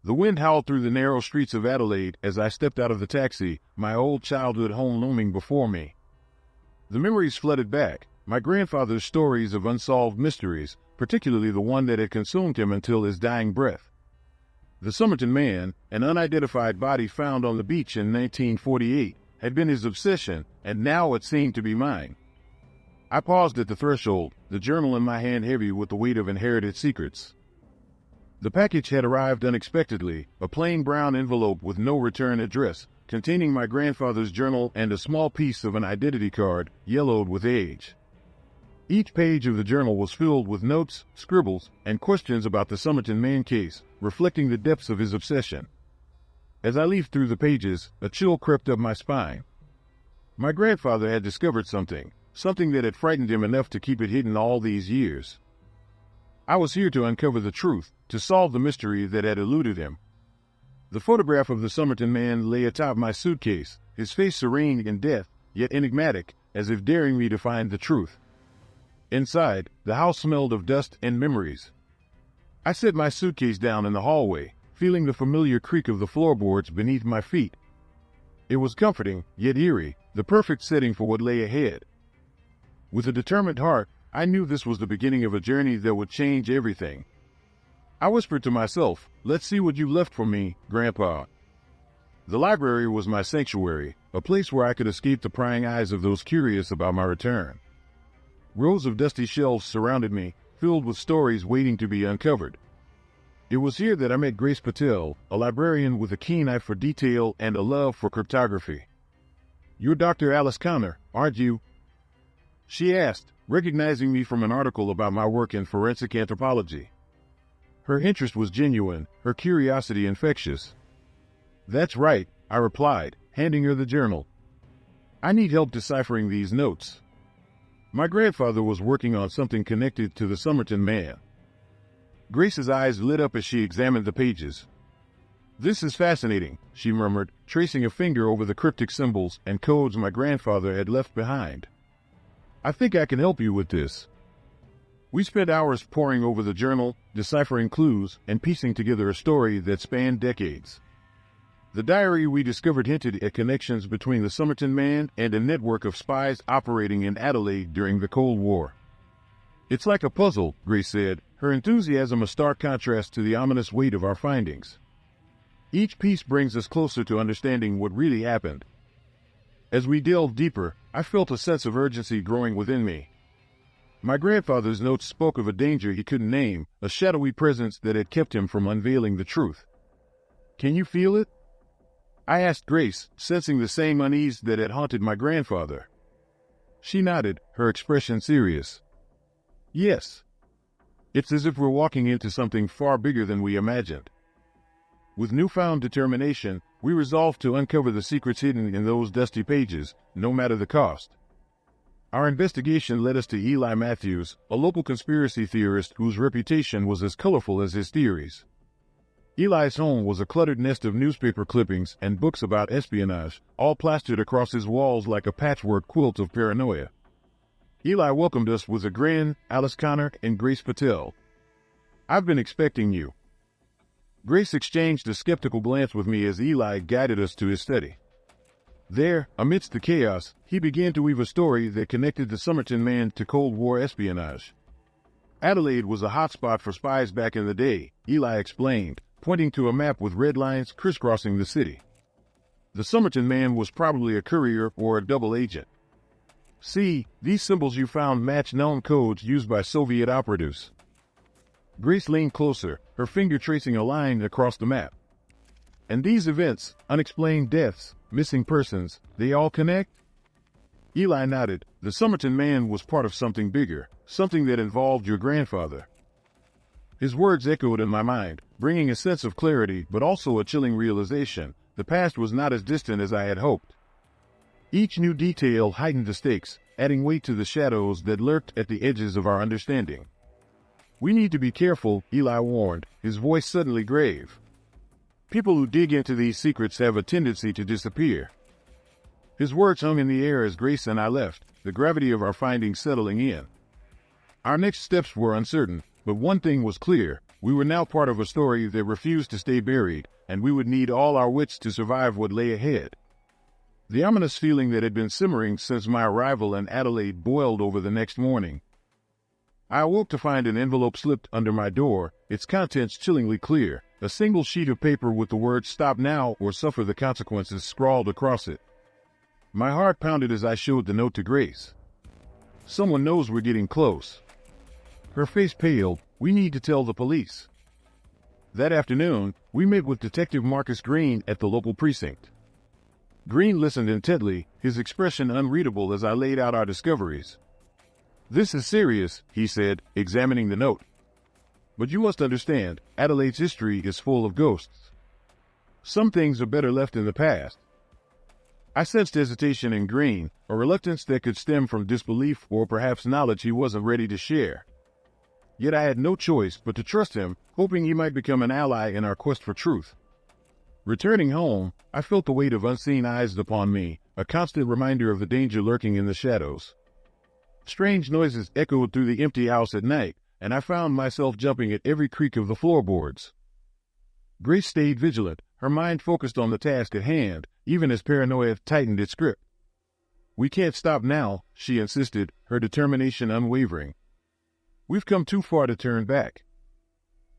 The wind howled through the narrow streets of Adelaide as I stepped out of the taxi, my old childhood home looming before me. The memories flooded back, my grandfather's stories of unsolved mysteries, particularly the one that had consumed him until his dying breath. The Summerton man, an unidentified body found on the beach in 1948, had been his obsession, and now it seemed to be mine. I paused at the threshold, the journal in my hand heavy with the weight of inherited secrets. The package had arrived unexpectedly, a plain brown envelope with no return address, containing my grandfather's journal and a small piece of an identity card, yellowed with age. Each page of the journal was filled with notes, scribbles, and questions about the Summerton man case, reflecting the depths of his obsession. As I leafed through the pages, a chill crept up my spine. My grandfather had discovered something that had frightened him enough to keep it hidden all these years. I was here to uncover the truth, to solve the mystery that had eluded him. The photograph of the Summerton man lay atop my suitcase, his face serene in death, yet enigmatic, as if daring me to find the truth. Inside, the house smelled of dust and memories. I set my suitcase down in the hallway, feeling the familiar creak of the floorboards beneath my feet. It was comforting, yet eerie, the perfect setting for what lay ahead. With a determined heart, I knew this was the beginning of a journey that would change everything. I whispered to myself, "Let's see what you left for me, Grandpa." The library was my sanctuary, a place where I could escape the prying eyes of those curious about my return. Rows of dusty shelves surrounded me, filled with stories waiting to be uncovered. It was here that I met Grace Patel, a librarian with a keen eye for detail and a love for cryptography. "You're Dr. Alice Connor, aren't you?" she asked, recognizing me from an article about my work in forensic anthropology. Her interest was genuine, her curiosity infectious. "That's right," I replied, handing her the journal. "I need help deciphering these notes." My grandfather was working on something connected to the Summerton man. Grace's eyes lit up as she examined the pages. "This is fascinating," she murmured, tracing a finger over the cryptic symbols and codes my grandfather had left behind. "I think I can help you with this." We spent hours poring over the journal, deciphering clues, and piecing together a story that spanned decades. The diary we discovered hinted at connections between the Summerton man and a network of spies operating in Adelaide during the Cold War. "It's like a puzzle," Grace said, her enthusiasm a stark contrast to the ominous weight of our findings. "Each piece brings us closer to understanding what really happened." As we delved deeper, I felt a sense of urgency growing within me. My grandfather's notes spoke of a danger he couldn't name, a shadowy presence that had kept him from unveiling the truth. "Can you feel it?" I asked Grace, sensing the same unease that had haunted my grandfather. She nodded, her expression serious. "Yes. It's as if we're walking into something far bigger than we imagined." With newfound determination, we resolved to uncover the secrets hidden in those dusty pages, no matter the cost. Our investigation led us to Eli Matthews, a local conspiracy theorist whose reputation was as colorful as his theories. Eli's home was a cluttered nest of newspaper clippings and books about espionage, all plastered across his walls like a patchwork quilt of paranoia. Eli welcomed us with a grin, "Alice Connor and Grace Patel. I've been expecting you." Grace exchanged a skeptical glance with me as Eli guided us to his study. There, amidst the chaos, he began to weave a story that connected the Summerton man to Cold War espionage. Adelaide was a hotspot for spies back in the day, Eli explained, pointing to a map with red lines crisscrossing the city. The Summerton man was probably a courier or a double agent. "See, these symbols you found match known codes used by Soviet operatives." Grace leaned closer, her finger tracing a line across the map. "And these events, unexplained deaths, missing persons, they all connect?" Eli nodded. "The Summerton man was part of something bigger, something that involved your grandfather." His words echoed in my mind, bringing a sense of clarity but also a chilling realization. The past was not as distant as I had hoped. Each new detail heightened the stakes, adding weight to the shadows that lurked at the edges of our understanding. "We need to be careful," Eli warned, his voice suddenly grave. "People who dig into these secrets have a tendency to disappear." His words hung in the air as Grace and I left, the gravity of our findings settling in. Our next steps were uncertain, but one thing was clear: We were now part of a story that refused to stay buried, and we would need all our wits to survive what lay ahead. The ominous feeling that had been simmering since my arrival in Adelaide boiled over the next morning. I awoke to find an envelope slipped under my door, its contents chillingly clear, a single sheet of paper with the words "Stop now or suffer the consequences" scrawled across it. My heart pounded as I showed the note to Grace. Someone knows we're getting close. Her face paled. We need to tell the police. That afternoon, we met with Detective Marcus Green at the local precinct. Green listened intently, his expression unreadable as I laid out our discoveries. "This is serious," he said, examining the note. "But you must understand, Adelaide's history is full of ghosts. Some things are better left in the past." I sensed hesitation in Green, a reluctance that could stem from disbelief or perhaps knowledge he wasn't ready to share. Yet I had no choice but to trust him, hoping he might become an ally in our quest for truth. Returning home, I felt the weight of unseen eyes upon me, a constant reminder of the danger lurking in the shadows. Strange noises echoed through the empty house at night, and I found myself jumping at every creak of the floorboards. Grace stayed vigilant, her mind focused on the task at hand, even as paranoia tightened its grip. "We can't stop now," she insisted, her determination unwavering. "We've come too far to turn back."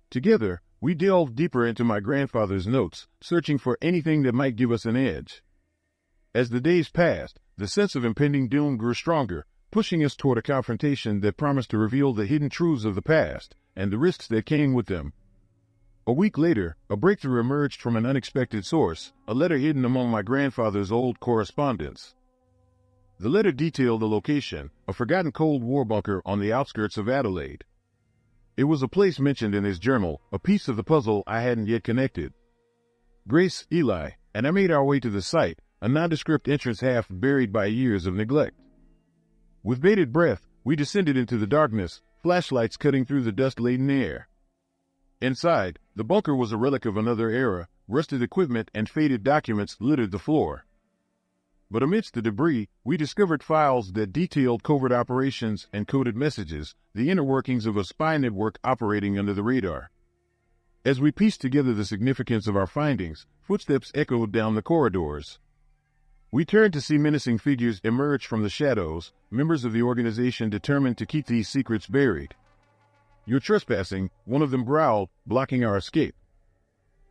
Together, we delved deeper into my grandfather's notes, searching for anything that might give us an edge. As the days passed, the sense of impending doom grew stronger, pushing us toward a confrontation that promised to reveal the hidden truths of the past and the risks that came with them. A week later, a breakthrough emerged from an unexpected source, a letter hidden among my grandfather's old correspondence. The letter detailed the location, a forgotten Cold War bunker on the outskirts of Adelaide. It was a place mentioned in his journal, a piece of the puzzle I hadn't yet connected. Grace, Eli, and I made our way to the site, a nondescript entrance half buried by years of neglect. With bated breath, we descended into the darkness, flashlights cutting through the dust-laden air. Inside, the bunker was a relic of another era, rusted equipment and faded documents littered the floor. But amidst the debris, we discovered files that detailed covert operations and coded messages, the inner workings of a spy network operating under the radar. As we pieced together the significance of our findings, footsteps echoed down the corridors. We turned to see menacing figures emerge from the shadows, members of the organization determined to keep these secrets buried. "You're trespassing," one of them growled, blocking our escape.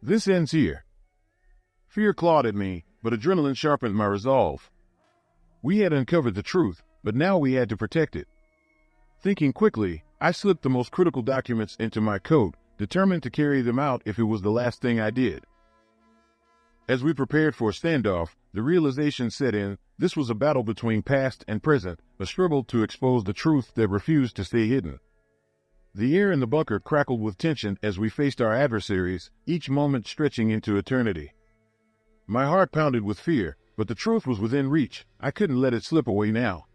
"This ends here." Fear clawed at me, but adrenaline sharpened my resolve. We had uncovered the truth, but now we had to protect it. Thinking quickly, I slipped the most critical documents into my coat, determined to carry them out if it was the last thing I did. As we prepared for a standoff, the realization set in: this was a battle between past and present, a struggle to expose the truth that refused to stay hidden. The air in the bunker crackled with tension as we faced our adversaries, each moment stretching into eternity. My heart pounded with fear, but the truth was within reach. I couldn't let it slip away now.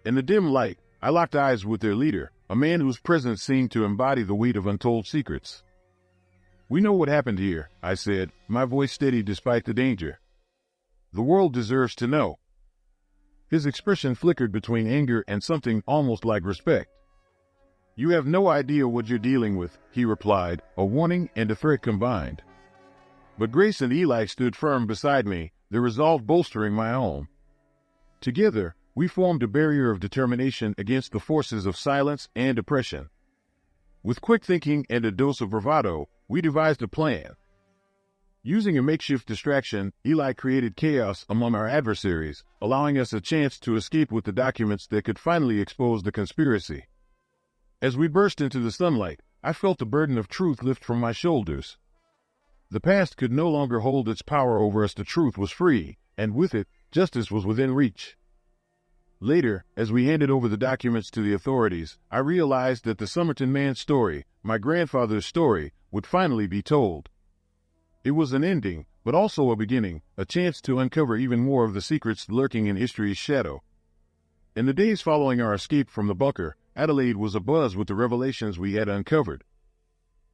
In the dim light, I locked eyes with their leader, a man whose presence seemed to embody the weight of untold secrets. "We know what happened here," I said, my voice steady despite the danger. "The world deserves to know." His expression flickered between anger and something almost like respect. "You have no idea what you're dealing with," he replied, a warning and a threat combined. But Grace and Eli stood firm beside me, their resolve bolstering my own. Together, we formed a barrier of determination against the forces of silence and oppression. With quick thinking and a dose of bravado, we devised a plan. Using a makeshift distraction, Eli created chaos among our adversaries, allowing us a chance to escape with the documents that could finally expose the conspiracy. As we burst into the sunlight, I felt the burden of truth lift from my shoulders. The past could no longer hold its power over us. The truth was free, and with it, justice was within reach. Later, as we handed over the documents to the authorities, I realized that the Summerton man's story, my grandfather's story, would finally be told. It was an ending, but also a beginning, a chance to uncover even more of the secrets lurking in history's shadow. In the days following our escape from the bunker, Adelaide was abuzz with the revelations we had uncovered.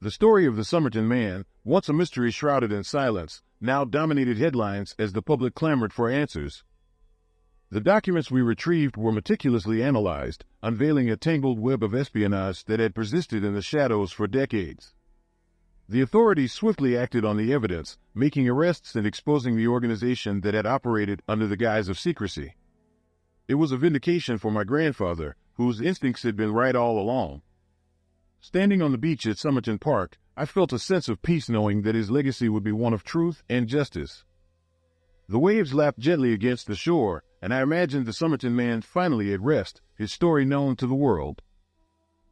The story of the Summerton man, once a mystery shrouded in silence, now dominated headlines as the public clamored for answers. The documents we retrieved were meticulously analyzed, unveiling a tangled web of espionage that had persisted in the shadows for decades. The authorities swiftly acted on the evidence, making arrests and exposing the organization that had operated under the guise of secrecy. It was a vindication for my grandfather, whose instincts had been right all along. Standing on the beach at Summerton Park, I felt a sense of peace knowing that his legacy would be one of truth and justice. The waves lapped gently against the shore, and I imagined the Summerton man finally at rest, his story known to the world.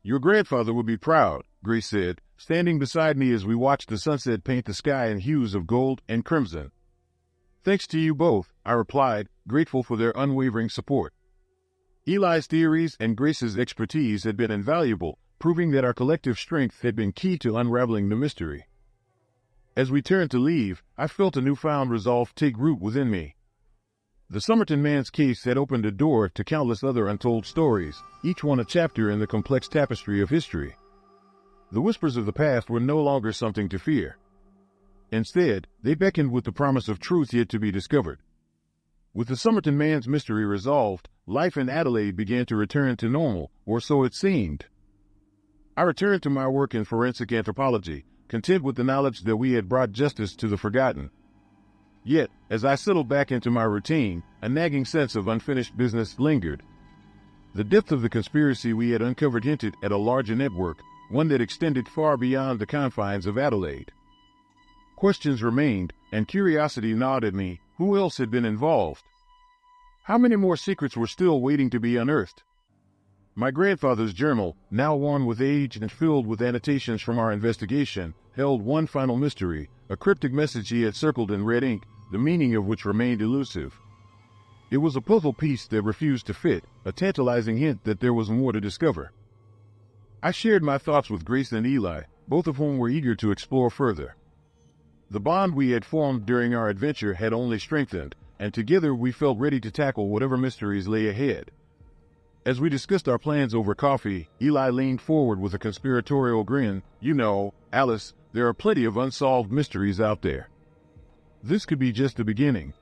"Your grandfather would be proud," Grace said, standing beside me as we watched the sunset paint the sky in hues of gold and crimson. "Thanks to you both," I replied, grateful for their unwavering support. Eli's theories and Grace's expertise had been invaluable, proving that our collective strength had been key to unraveling the mystery. As we turned to leave, I felt a newfound resolve take root within me. The Summerton man's case had opened a door to countless other untold stories, each one a chapter in the complex tapestry of history. The whispers of the past were no longer something to fear. Instead, they beckoned with the promise of truth yet to be discovered. With the Summerton man's mystery resolved, life in Adelaide began to return to normal, or so it seemed. I returned to my work in forensic anthropology, content with the knowledge that we had brought justice to the forgotten. Yet, as I settled back into my routine, a nagging sense of unfinished business lingered. The depth of the conspiracy we had uncovered hinted at a larger network, one that extended far beyond the confines of Adelaide. Questions remained, and curiosity gnawed at me. Who else had been involved? How many more secrets were still waiting to be unearthed? My grandfather's journal, now worn with age and filled with annotations from our investigation, held one final mystery, a cryptic message he had circled in red ink, the meaning of which remained elusive. It was a puzzle piece that refused to fit, a tantalizing hint that there was more to discover. I shared my thoughts with Grace and Eli, both of whom were eager to explore further. The bond we had formed during our adventure had only strengthened, and together we felt ready to tackle whatever mysteries lay ahead. As we discussed our plans over coffee, Eli leaned forward with a conspiratorial grin. "You know, Alice, there are plenty of unsolved mysteries out there. This could be just the beginning."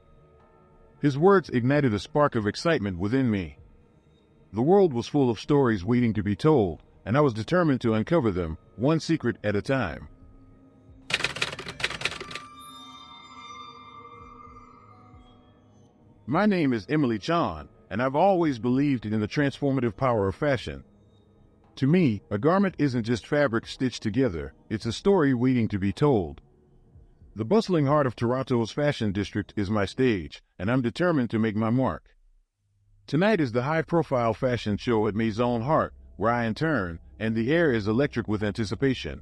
His words ignited a spark of excitement within me. The world was full of stories waiting to be told, and I was determined to uncover them, one secret at a time. My name is Emily Chan, and I've always believed in the transformative power of fashion. To me, a garment isn't just fabric stitched together, it's a story waiting to be told. The bustling heart of Toronto's fashion district is my stage, and I'm determined to make my mark. Tonight is the high-profile fashion show at Maison Heart, where I intern, and the air is electric with anticipation.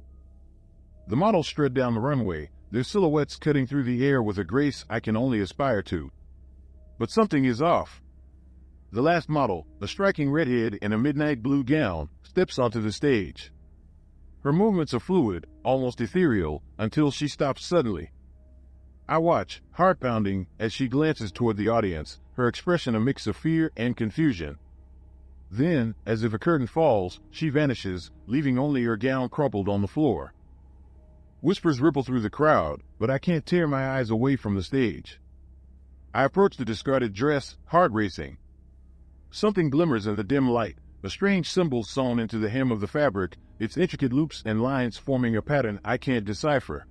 The models strut down the runway, their silhouettes cutting through the air with a grace I can only aspire to. But something is off. The last model, a striking redhead in a midnight blue gown, steps onto the stage. Her movements are fluid, almost ethereal, until she stops suddenly. I watch, heart-pounding, as she glances toward the audience, her expression a mix of fear and confusion. Then, as if a curtain falls, she vanishes, leaving only her gown crumpled on the floor. Whispers ripple through the crowd, but I can't tear my eyes away from the stage. I approach the discarded dress, heart racing. Something glimmers in the dim light, a strange symbol sewn into the hem of the fabric, its intricate loops and lines forming a pattern I can't decipher.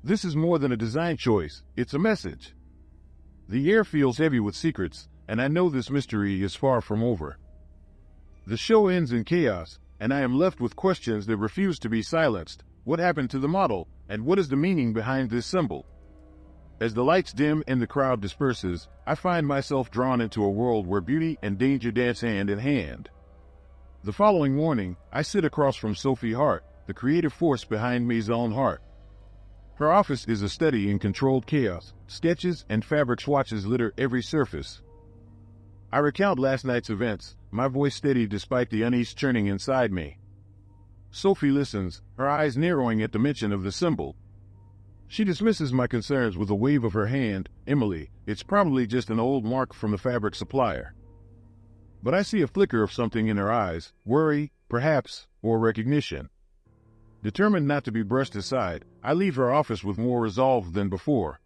This is more than a design choice, it's a message. The air feels heavy with secrets, and I know this mystery is far from over. The show ends in chaos, and I am left with questions that refuse to be silenced. What happened to the model, and what is the meaning behind this symbol? As the lights dim and the crowd disperses, I find myself drawn into a world where beauty and danger dance hand in hand. The following morning, I sit across from Sophie Hart, the creative force behind Maison Heart. Her office is a study in controlled chaos. Sketches and fabric swatches litter every surface. I recount last night's events, my voice steady despite the unease churning inside me. Sophie listens, her eyes narrowing at the mention of the symbol. She dismisses my concerns with a wave of her hand. "Emily, it's probably just an old mark from the fabric supplier." But I see a flicker of something in her eyes, worry, perhaps, or recognition. Determined not to be brushed aside, I leave her office with more resolve than before.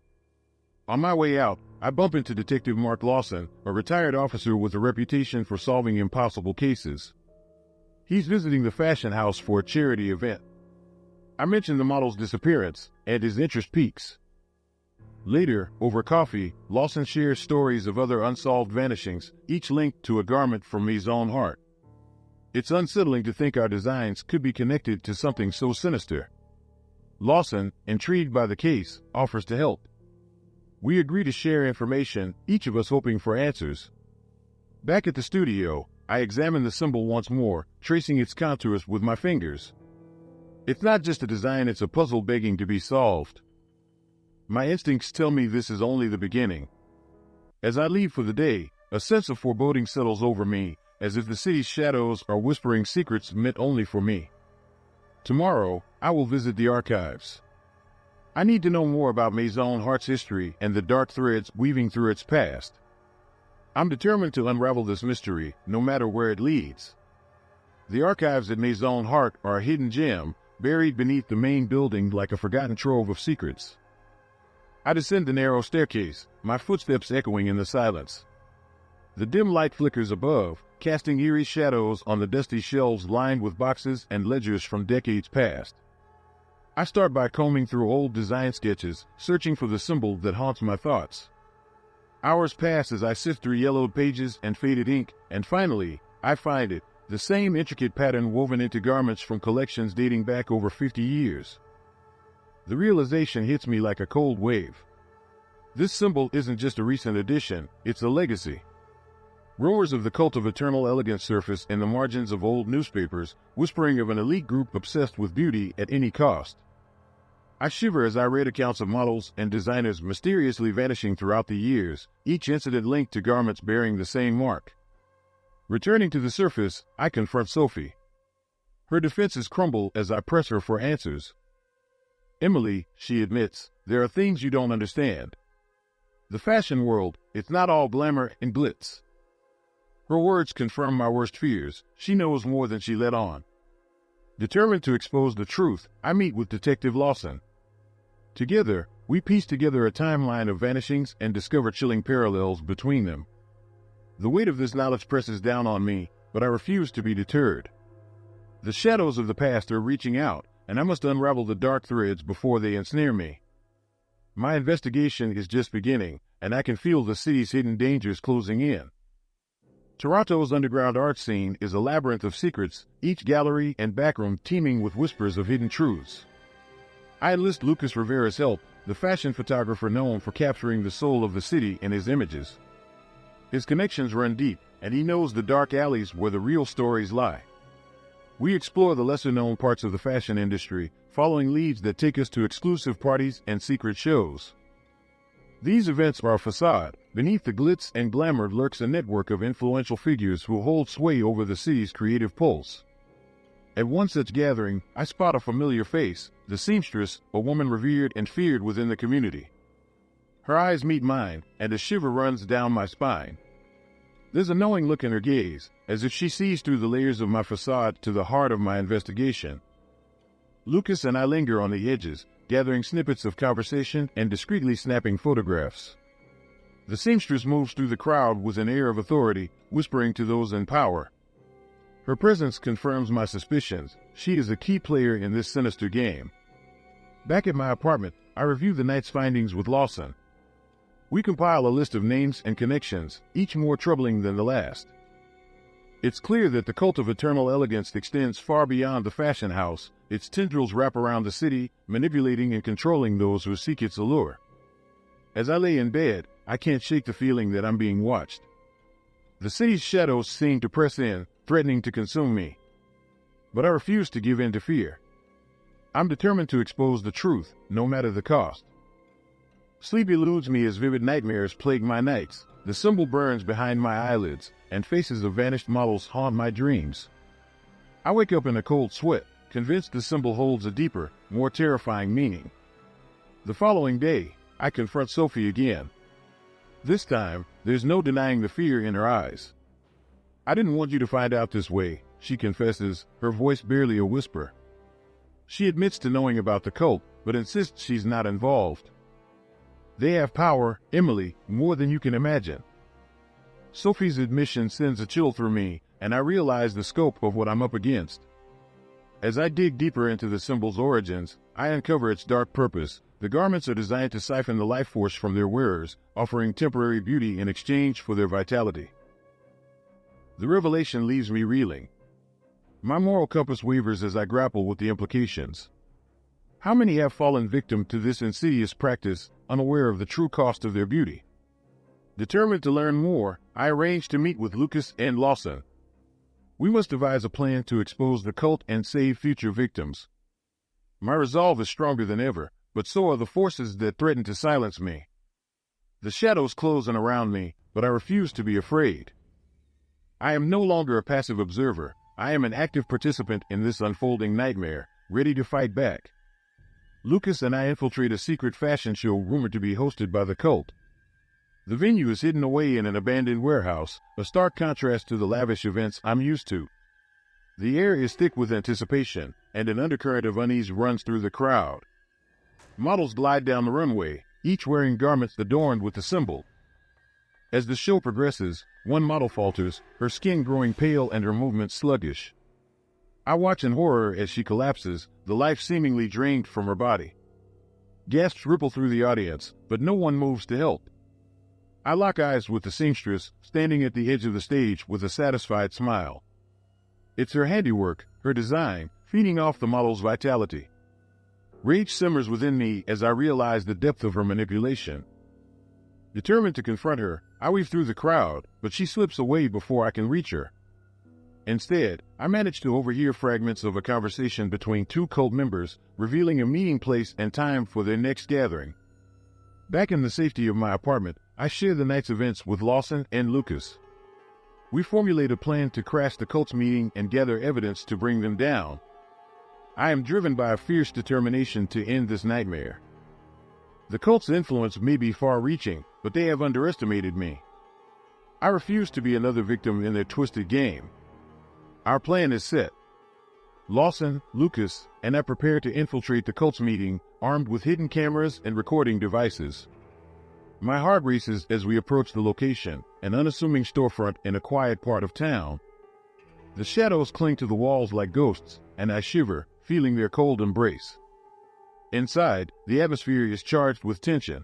On my way out, I bump into Detective Mark Lawson, a retired officer with a reputation for solving impossible cases. He's visiting the fashion house for a charity event. I mention the model's disappearance, and his interest peaks. Later, over coffee, Lawson shares stories of other unsolved vanishings, each linked to a garment from Maison Heart. It's unsettling to think our designs could be connected to something so sinister. Lawson, intrigued by the case, offers to help. We agree to share information, each of us hoping for answers. Back at the studio, I examine the symbol once more, tracing its contours with my fingers. It's not just a design, it's a puzzle begging to be solved. My instincts tell me this is only the beginning. As I leave for the day, a sense of foreboding settles over me, as if the city's shadows are whispering secrets meant only for me. Tomorrow, I will visit the archives. I need to know more about Maison Heart's history and the dark threads weaving through its past. I'm determined to unravel this mystery, no matter where it leads. The archives at Maison Heart are a hidden gem, buried beneath the main building like a forgotten trove of secrets. I descend the narrow staircase, my footsteps echoing in the silence. The dim light flickers above, casting eerie shadows on the dusty shelves lined with boxes and ledgers from decades past. I start by combing through old design sketches, searching for the symbol that haunts my thoughts. Hours pass as I sift through yellowed pages and faded ink, and finally, I find it, the same intricate pattern woven into garments from collections dating back over 50 years. The realization hits me like a cold wave. This symbol isn't just a recent addition, it's a legacy. Rumors of the cult of eternal elegance surface in the margins of old newspapers, whispering of an elite group obsessed with beauty at any cost. I shiver as I read accounts of models and designers mysteriously vanishing throughout the years, each incident linked to garments bearing the same mark. Returning to the surface, I confront Sophie. Her defenses crumble as I press her for answers. Emily, she admits, there are things you don't understand. The fashion world, it's not all glamour and glitz. Her words confirm my worst fears. She knows more than she let on. Determined to expose the truth, I meet with Detective Lawson. Together, we piece together a timeline of vanishings and discover chilling parallels between them. The weight of this knowledge presses down on me, but I refuse to be deterred. The shadows of the past are reaching out, and I must unravel the dark threads before they ensnare me. My investigation is just beginning, and I can feel the city's hidden dangers closing in. Toronto's underground art scene is a labyrinth of secrets, each gallery and backroom teeming with whispers of hidden truths. I enlist Lucas Rivera's help, the fashion photographer known for capturing the soul of the city in his images. His connections run deep, and he knows the dark alleys where the real stories lie. We explore the lesser-known parts of the fashion industry, following leads that take us to exclusive parties and secret shows. These events are a facade. Beneath the glitz and glamour lurks a network of influential figures who hold sway over the city's creative pulse. At one such gathering, I spot a familiar face, the seamstress, a woman revered and feared within the community. Her eyes meet mine, and a shiver runs down my spine. There's a knowing look in her gaze, as if she sees through the layers of my facade to the heart of my investigation. Lucas and I linger on the edges, gathering snippets of conversation and discreetly snapping photographs. The seamstress moves through the crowd with an air of authority, whispering to those in power. Her presence confirms my suspicions. She is a key player in this sinister game. Back at my apartment, I review the night's findings with Lawson. We compile a list of names and connections, each more troubling than the last. It's clear that the cult of eternal elegance extends far beyond the fashion house. Its tendrils wrap around the city, manipulating and controlling those who seek its allure. As I lay in bed, I can't shake the feeling that I'm being watched. The city's shadows seem to press in, threatening to consume me. But I refuse to give in to fear. I'm determined to expose the truth, no matter the cost. Sleep eludes me as vivid nightmares plague my nights. The symbol burns behind my eyelids, and faces of vanished models haunt my dreams. I wake up in a cold sweat, convinced the symbol holds a deeper, more terrifying meaning. The following day, I confront Sophie again. This time, there's no denying the fear in her eyes. I didn't want you to find out this way, she confesses, her voice barely a whisper. She admits to knowing about the cult, but insists she's not involved. They have power, Emily, more than you can imagine. Sophie's admission sends a chill through me, and I realize the scope of what I'm up against. As I dig deeper into the symbol's origins, I uncover its dark purpose. The garments are designed to siphon the life force from their wearers, offering temporary beauty in exchange for their vitality. The revelation leaves me reeling. My moral compass wavers as I grapple with the implications. How many have fallen victim to this insidious practice, unaware of the true cost of their beauty? Determined to learn more, I arrange to meet with Lucas and Lawson. We must devise a plan to expose the cult and save future victims. My resolve is stronger than ever, but so are the forces that threaten to silence me. The shadows close in around me, but I refuse to be afraid. I am no longer a passive observer. I am an active participant in this unfolding nightmare, ready to fight back. Lucas and I infiltrate a secret fashion show rumored to be hosted by the cult. The venue is hidden away in an abandoned warehouse, a stark contrast to the lavish events I'm used to. The air is thick with anticipation, and an undercurrent of unease runs through the crowd. Models glide down the runway, each wearing garments adorned with the symbol. As the show progresses, one model falters, her skin growing pale and her movements sluggish. I watch in horror as she collapses, the life seemingly drained from her body. Gasps ripple through the audience, but no one moves to help. I lock eyes with the seamstress, standing at the edge of the stage with a satisfied smile. It's her handiwork, her design, feeding off the model's vitality. Rage simmers within me as I realize the depth of her manipulation. Determined to confront her, I weave through the crowd, but she slips away before I can reach her. Instead, I manage to overhear fragments of a conversation between two cult members, revealing a meeting place and time for their next gathering. Back in the safety of my apartment, I share the night's events with Lawson and Lucas. We formulate a plan to crash the cult's meeting and gather evidence to bring them down. I am driven by a fierce determination to end this nightmare. The cult's influence may be far-reaching, but they have underestimated me. I refuse to be another victim in their twisted game. Our plan is set. Lawson, Lucas, and I prepare to infiltrate the cult's meeting, armed with hidden cameras and recording devices. My heart races as we approach the location, an unassuming storefront in a quiet part of town. The shadows cling to the walls like ghosts, and I shiver, feeling their cold embrace. Inside, the atmosphere is charged with tension.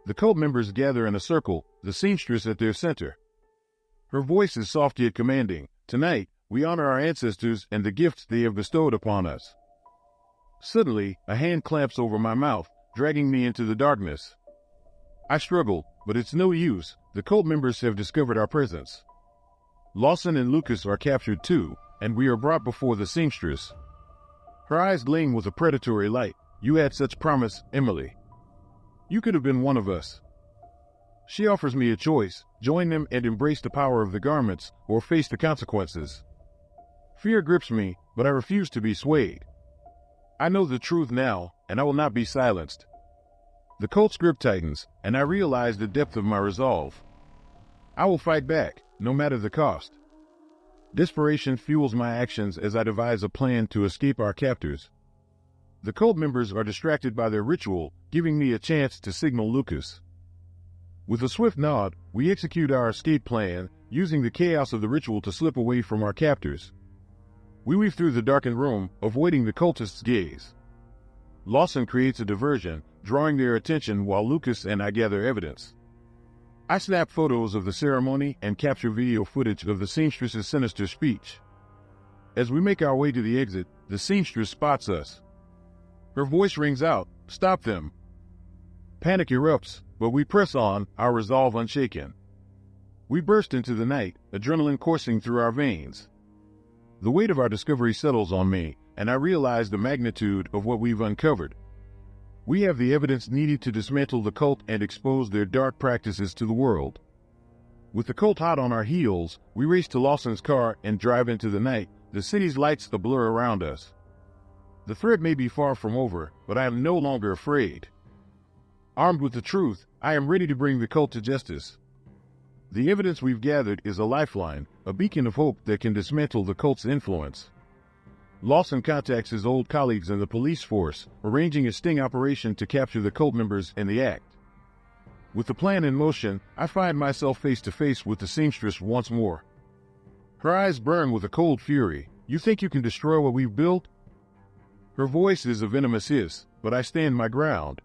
The cult members gather in a circle, the seamstress at their center. Her voice is soft yet commanding. Tonight, we honor our ancestors and the gifts they have bestowed upon us. Suddenly, a hand clamps over my mouth, dragging me into the darkness. I struggle, but it's no use. The cult members have discovered our presence. Lawson and Lucas are captured too, and we are brought before the seamstress. Her eyes gleam with a predatory light. You had such promise, Emily. You could have been one of us. She offers me a choice: join them and embrace the power of the garments, or face the consequences. Fear grips me, but I refuse to be swayed. I know the truth now, and I will not be silenced. The cult's grip tightens, and I realize the depth of my resolve. I will fight back, no matter the cost. Desperation fuels my actions as I devise a plan to escape our captors. The cult members are distracted by their ritual, giving me a chance to signal Lucas. With a swift nod, we execute our escape plan, using the chaos of the ritual to slip away from our captors. We weave through the darkened room, avoiding the cultists' gaze. Lawson creates a diversion, drawing their attention while Lucas and I gather evidence. I snap photos of the ceremony and capture video footage of the seamstress's sinister speech. As we make our way to the exit, the seamstress spots us. Her voice rings out, "Stop them!" Panic erupts, but we press on, our resolve unshaken. We burst into the night, adrenaline coursing through our veins. The weight of our discovery settles on me, and I realize the magnitude of what we've uncovered. We have the evidence needed to dismantle the cult and expose their dark practices to the world. With the cult hot on our heels, we race to Lawson's car and drive into the night, the city's lights a blur around us. The threat may be far from over, but I am no longer afraid. Armed with the truth, I am ready to bring the cult to justice. The evidence we've gathered is a lifeline, a beacon of hope that can dismantle the cult's influence. Lawson contacts his old colleagues in the police force, arranging a sting operation to capture the cult members in the act. With the plan in motion, I find myself face to face with the seamstress once more. Her eyes burn with a cold fury, You think you can destroy what we've built? Her voice is a venomous hiss, but I stand my ground.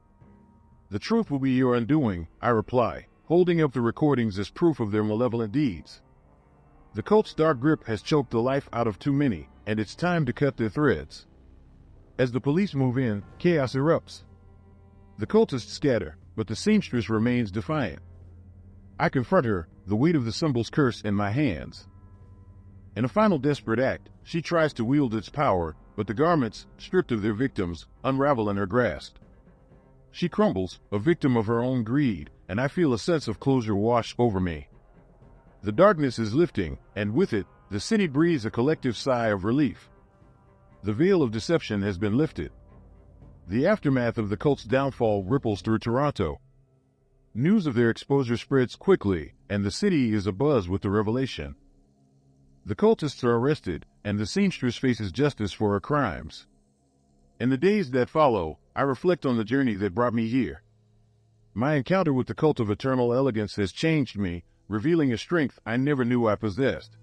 The truth will be your undoing, I reply, holding up the recordings as proof of their malevolent deeds. The cult's dark grip has choked the life out of too many, and it's time to cut their threads. As the police move in, chaos erupts. The cultists scatter, but the seamstress remains defiant. I confront her, the weight of the symbol's curse in my hands. In a final desperate act, she tries to wield its power, but the garments, stripped of their victims, unravel in her grasp. She crumbles, a victim of her own greed, and I feel a sense of closure wash over me. The darkness is lifting, and with it, the city breathes a collective sigh of relief. The veil of deception has been lifted. The aftermath of the cult's downfall ripples through Toronto. News of their exposure spreads quickly, and the city is abuzz with the revelation. The cultists are arrested, and the seamstress faces justice for her crimes. In the days that follow, I reflect on the journey that brought me here. My encounter with the cult of eternal elegance has changed me, revealing a strength I never knew I possessed.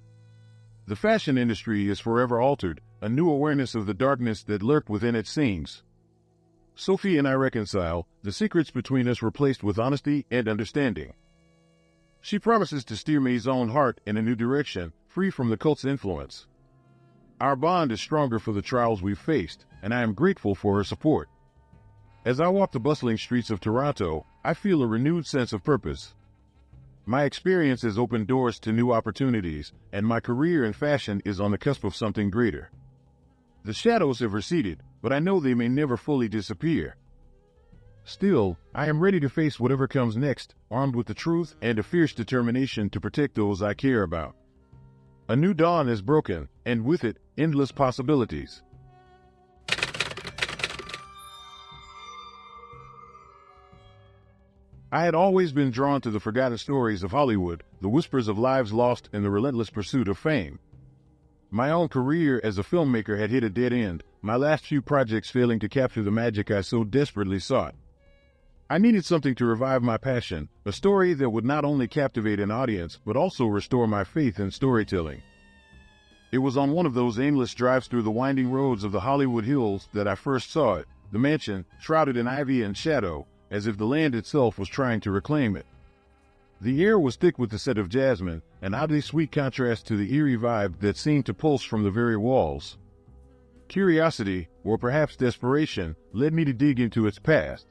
The fashion industry is forever altered, a new awareness of the darkness that lurked within its seams. Sophie and I reconcile, the secrets between us replaced with honesty and understanding. She promises to steer May's own heart in a new direction, free from the cult's influence. Our bond is stronger for the trials we've faced, and I am grateful for her support. As I walk the bustling streets of Toronto, I feel a renewed sense of purpose. My experience has opened doors to new opportunities, and my career in fashion is on the cusp of something greater. The shadows have receded, but I know they may never fully disappear. Still, I am ready to face whatever comes next, armed with the truth and a fierce determination to protect those I care about. A new dawn is broken, and with it, endless possibilities. I had always been drawn to the forgotten stories of Hollywood, the whispers of lives lost in the relentless pursuit of fame. My own career as a filmmaker had hit a dead end, my last few projects failing to capture the magic I so desperately sought. I needed something to revive my passion, a story that would not only captivate an audience, but also restore my faith in storytelling. It was on one of those aimless drives through the winding roads of the Hollywood Hills that I first saw it, the mansion, shrouded in ivy and shadow, as if the land itself was trying to reclaim it. The air was thick with the scent of jasmine, an oddly sweet contrast to the eerie vibe that seemed to pulse from the very walls. Curiosity, or perhaps desperation, led me to dig into its past.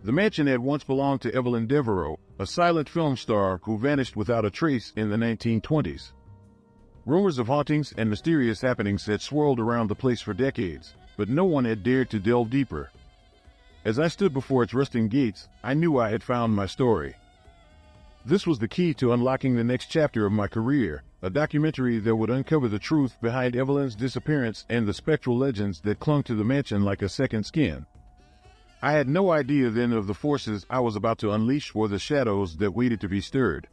The mansion had once belonged to Evelyn Devereaux, a silent film star who vanished without a trace in the 1920s. Rumors of hauntings and mysterious happenings had swirled around the place for decades, but no one had dared to delve deeper. As I stood before its rusting gates, I knew I had found my story. This was the key to unlocking the next chapter of my career, a documentary that would uncover the truth behind Evelyn's disappearance and the spectral legends that clung to the mansion like a second skin. I had no idea then of the forces I was about to unleash or the shadows that waited to be stirred.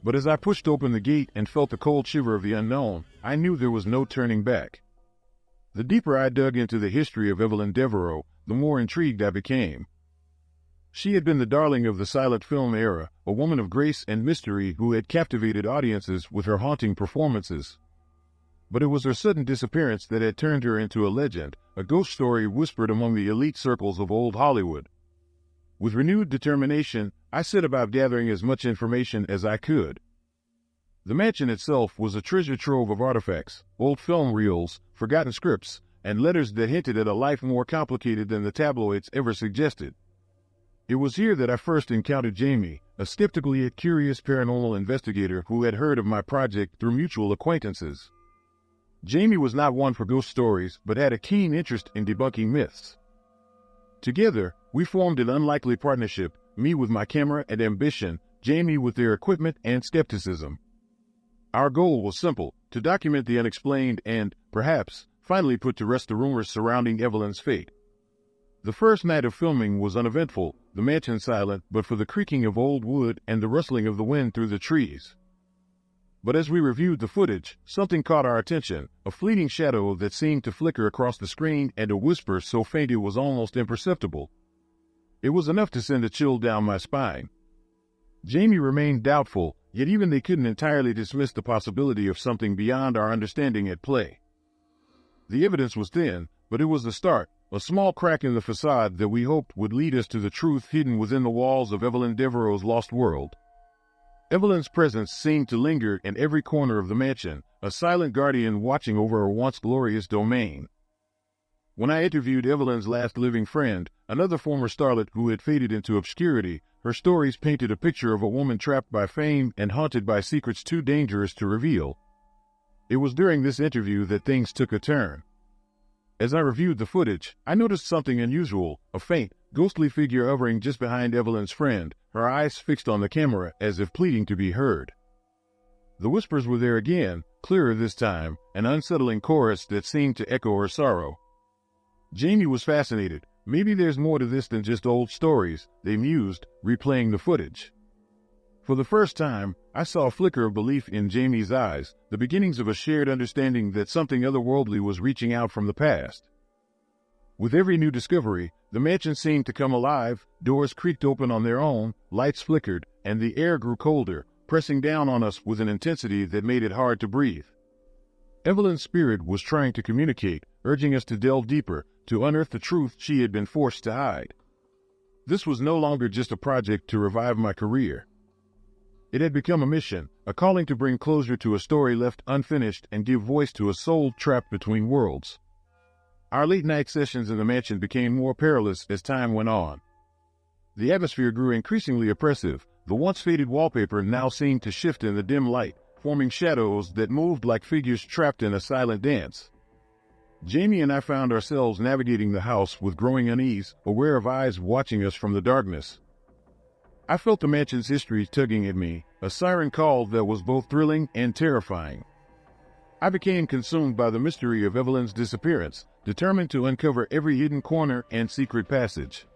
But as I pushed open the gate and felt the cold shiver of the unknown, I knew there was no turning back. The deeper I dug into the history of Evelyn Devereaux, the more intrigued I became. She had been the darling of the silent film era, a woman of grace and mystery who had captivated audiences with her haunting performances. But it was her sudden disappearance that had turned her into a legend, a ghost story whispered among the elite circles of old Hollywood. With renewed determination, I set about gathering as much information as I could. The mansion itself was a treasure trove of artifacts, old film reels, forgotten scripts, and letters that hinted at a life more complicated than the tabloids ever suggested. It was here that I first encountered Jamie, a skeptical yet curious paranormal investigator who had heard of my project through mutual acquaintances. Jamie was not one for ghost stories, but had a keen interest in debunking myths. Together, we formed an unlikely partnership, me with my camera and ambition, Jamie with their equipment and skepticism. Our goal was simple, to document the unexplained and, perhaps, finally put to rest the rumors surrounding Evelyn's fate. The first night of filming was uneventful, the mansion silent but for the creaking of old wood and the rustling of the wind through the trees. But as we reviewed the footage, something caught our attention, a fleeting shadow that seemed to flicker across the screen and a whisper so faint it was almost imperceptible. It was enough to send a chill down my spine. Jamie remained doubtful, Yet even they couldn't entirely dismiss the possibility of something beyond our understanding at play. The evidence was thin, but it was the start, a small crack in the facade that we hoped would lead us to the truth hidden within the walls of Evelyn Devereaux's lost world. Evelyn's presence seemed to linger in every corner of the mansion, a silent guardian watching over her once glorious domain. When I interviewed Evelyn's last living friend, another former starlet who had faded into obscurity, her stories painted a picture of a woman trapped by fame and haunted by secrets too dangerous to reveal. It was during this interview that things took a turn. As I reviewed the footage, I noticed something unusual, a faint, ghostly figure hovering just behind Evelyn's friend, her eyes fixed on the camera as if pleading to be heard. The whispers were there again, clearer this time, an unsettling chorus that seemed to echo her sorrow. Jamie was fascinated. Maybe there's more to this than just old stories, they mused, replaying the footage. For the first time, I saw a flicker of belief in Jamie's eyes, the beginnings of a shared understanding that something otherworldly was reaching out from the past. With every new discovery, the mansion seemed to come alive, doors creaked open on their own, lights flickered, and the air grew colder, pressing down on us with an intensity that made it hard to breathe. Evelyn's spirit was trying to communicate, urging us to delve deeper, to unearth the truth she had been forced to hide. This was no longer just a project to revive my career. It had become a mission, a calling to bring closure to a story left unfinished and give voice to a soul trapped between worlds. Our late-night sessions in the mansion became more perilous as time went on. The atmosphere grew increasingly oppressive. The once faded wallpaper now seemed to shift in the dim light, forming shadows that moved like figures trapped in a silent dance. Jamie and I found ourselves navigating the house with growing unease, aware of eyes watching us from the darkness. I felt the mansion's history tugging at me, a siren call that was both thrilling and terrifying. I became consumed by the mystery of Evelyn's disappearance, determined to uncover every hidden corner and secret passage.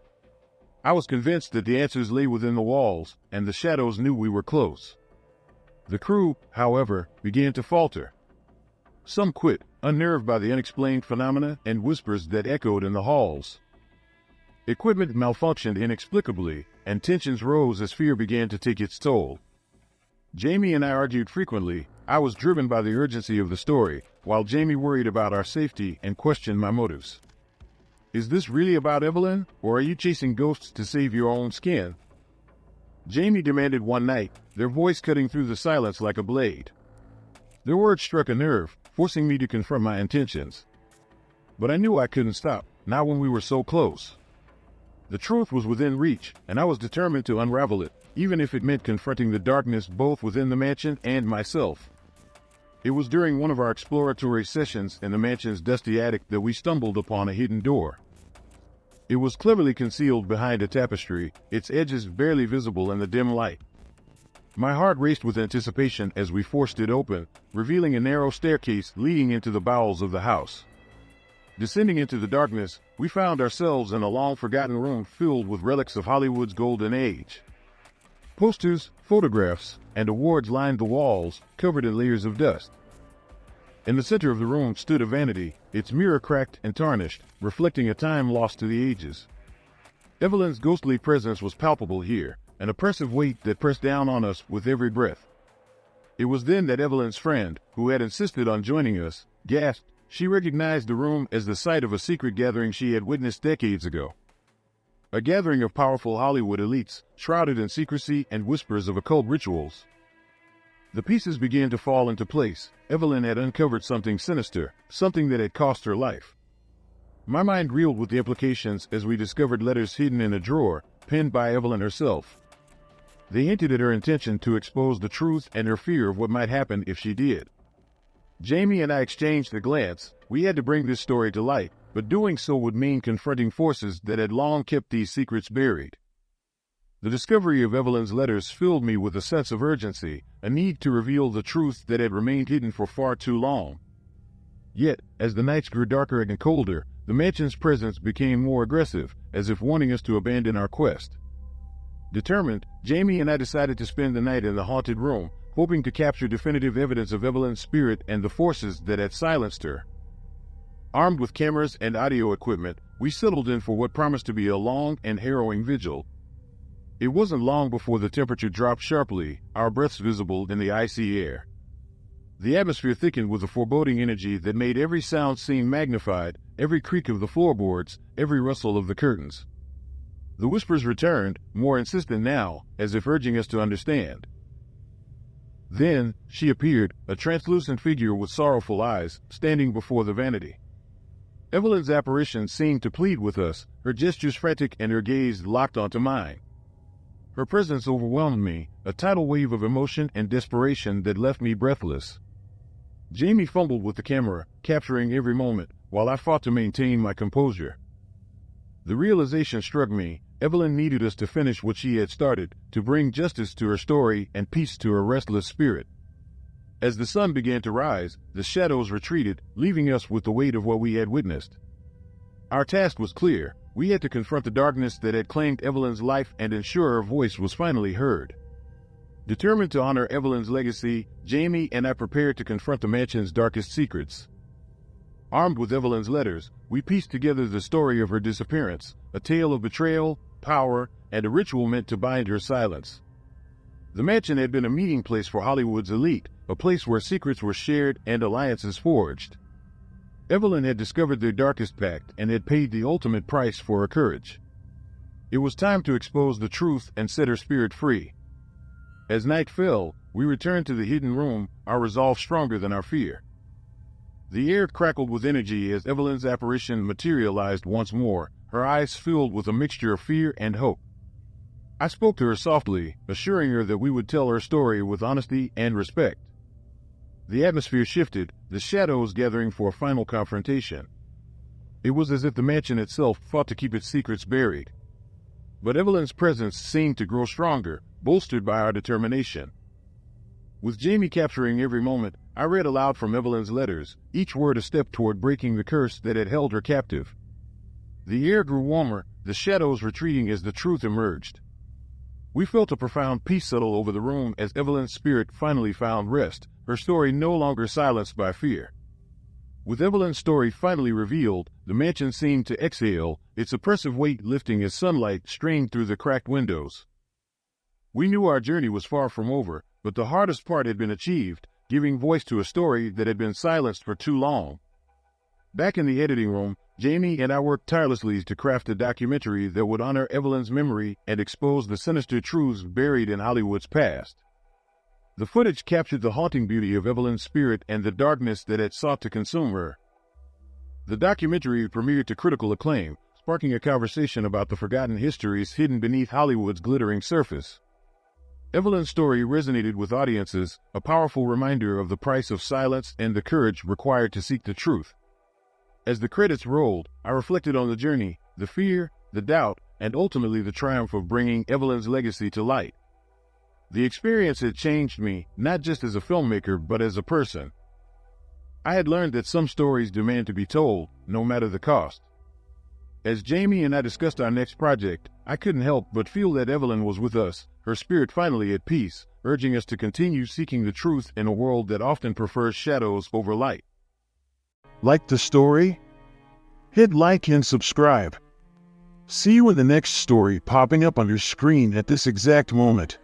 I was convinced that the answers lay within the walls, and the shadows knew we were close. The crew, however, began to falter. Some quit, unnerved by the unexplained phenomena and whispers that echoed in the halls. Equipment malfunctioned inexplicably, and tensions rose as fear began to take its toll. Jamie and I argued frequently. I was driven by the urgency of the story, while Jamie worried about our safety and questioned my motives. Is this really about Evelyn, or are you chasing ghosts to save your own skin? Jamie demanded one night, their voice cutting through the silence like a blade. Their words struck a nerve, forcing me to confront my intentions. But I knew I couldn't stop, not when we were so close. The truth was within reach, and I was determined to unravel it, even if it meant confronting the darkness both within the mansion and myself. It was during one of our exploratory sessions in the mansion's dusty attic that we stumbled upon a hidden door. It was cleverly concealed behind a tapestry, its edges barely visible in the dim light. My heart raced with anticipation as we forced it open, revealing a narrow staircase leading into the bowels of the house. Descending into the darkness, we found ourselves in a long-forgotten room filled with relics of Hollywood's golden age. Posters, photographs, and awards lined the walls, covered in layers of dust. In the center of the room stood a vanity, its mirror cracked and tarnished, reflecting a time lost to the ages. Evelyn's ghostly presence was palpable here, an oppressive weight that pressed down on us with every breath. It was then that Evelyn's friend, who had insisted on joining us, gasped. She recognized the room as the site of a secret gathering she had witnessed decades ago. A gathering of powerful Hollywood elites, shrouded in secrecy and whispers of occult rituals. The pieces began to fall into place. Evelyn had uncovered something sinister, something that had cost her life. My mind reeled with the implications as we discovered letters hidden in a drawer, penned by Evelyn herself. They hinted at her intention to expose the truth and her fear of what might happen if she did. Jamie and I exchanged a glance. We had to bring this story to light, but doing so would mean confronting forces that had long kept these secrets buried. The discovery of Evelyn's letters filled me with a sense of urgency, a need to reveal the truth that had remained hidden for far too long. Yet, as the nights grew darker and colder, the mansion's presence became more aggressive, as if wanting us to abandon our quest. Determined, Jamie and I decided to spend the night in the haunted room, hoping to capture definitive evidence of Evelyn's spirit and the forces that had silenced her. Armed with cameras and audio equipment, we settled in for what promised to be a long and harrowing vigil. It wasn't long before the temperature dropped sharply, our breaths visible in the icy air. The atmosphere thickened with a foreboding energy that made every sound seem magnified, every creak of the floorboards, every rustle of the curtains. The whispers returned, more insistent now, as if urging us to understand. Then she appeared, a translucent figure with sorrowful eyes, standing before the vanity. Evelyn's apparition seemed to plead with us, her gestures frantic and her gaze locked onto mine. Her presence overwhelmed me, a tidal wave of emotion and desperation that left me breathless. Jamie fumbled with the camera, capturing every moment, while I fought to maintain my composure. The realization struck me: Evelyn needed us to finish what she had started, to bring justice to her story and peace to her restless spirit. As the sun began to rise, the shadows retreated, leaving us with the weight of what we had witnessed. Our task was clear. We had to confront the darkness that had claimed Evelyn's life and ensure her voice was finally heard. Determined to honor Evelyn's legacy, Jamie and I prepared to confront the mansion's darkest secrets. Armed with Evelyn's letters, we pieced together the story of her disappearance, a tale of betrayal, power, and a ritual meant to bind her silence. The mansion had been a meeting place for Hollywood's elite, a place where secrets were shared and alliances forged. Evelyn had discovered their darkest pact and had paid the ultimate price for her courage. It was time to expose the truth and set her spirit free. As night fell, we returned to the hidden room, our resolve stronger than our fear. The air crackled with energy as Evelyn's apparition materialized once more, her eyes filled with a mixture of fear and hope. I spoke to her softly, assuring her that we would tell her story with honesty and respect. The atmosphere shifted, the shadows gathering for a final confrontation. It was as if the mansion itself fought to keep its secrets buried. But Evelyn's presence seemed to grow stronger, bolstered by our determination. With Jamie capturing every moment, I read aloud from Evelyn's letters, each word a step toward breaking the curse that had held her captive. The air grew warmer, the shadows retreating as the truth emerged. We felt a profound peace settle over the room as Evelyn's spirit finally found rest, her story no longer silenced by fear. With Evelyn's story finally revealed, the mansion seemed to exhale, its oppressive weight lifting as sunlight streamed through the cracked windows. We knew our journey was far from over, but the hardest part had been achieved, giving voice to a story that had been silenced for too long. Back in the editing room, Jamie and I worked tirelessly to craft a documentary that would honor Evelyn's memory and expose the sinister truths buried in Hollywood's past. The footage captured the haunting beauty of Evelyn's spirit and the darkness that had sought to consume her. The documentary premiered to critical acclaim, sparking a conversation about the forgotten histories hidden beneath Hollywood's glittering surface. Evelyn's story resonated with audiences, a powerful reminder of the price of silence and the courage required to seek the truth. As the credits rolled, I reflected on the journey, the fear, the doubt, and ultimately the triumph of bringing Evelyn's legacy to light. The experience had changed me, not just as a filmmaker, but as a person. I had learned that some stories demand to be told, no matter the cost. As Jamie and I discussed our next project, I couldn't help but feel that Evelyn was with us, her spirit finally at peace, urging us to continue seeking the truth in a world that often prefers shadows over light. Like the story? Hit like and subscribe. See you in the next story popping up on your screen at this exact moment.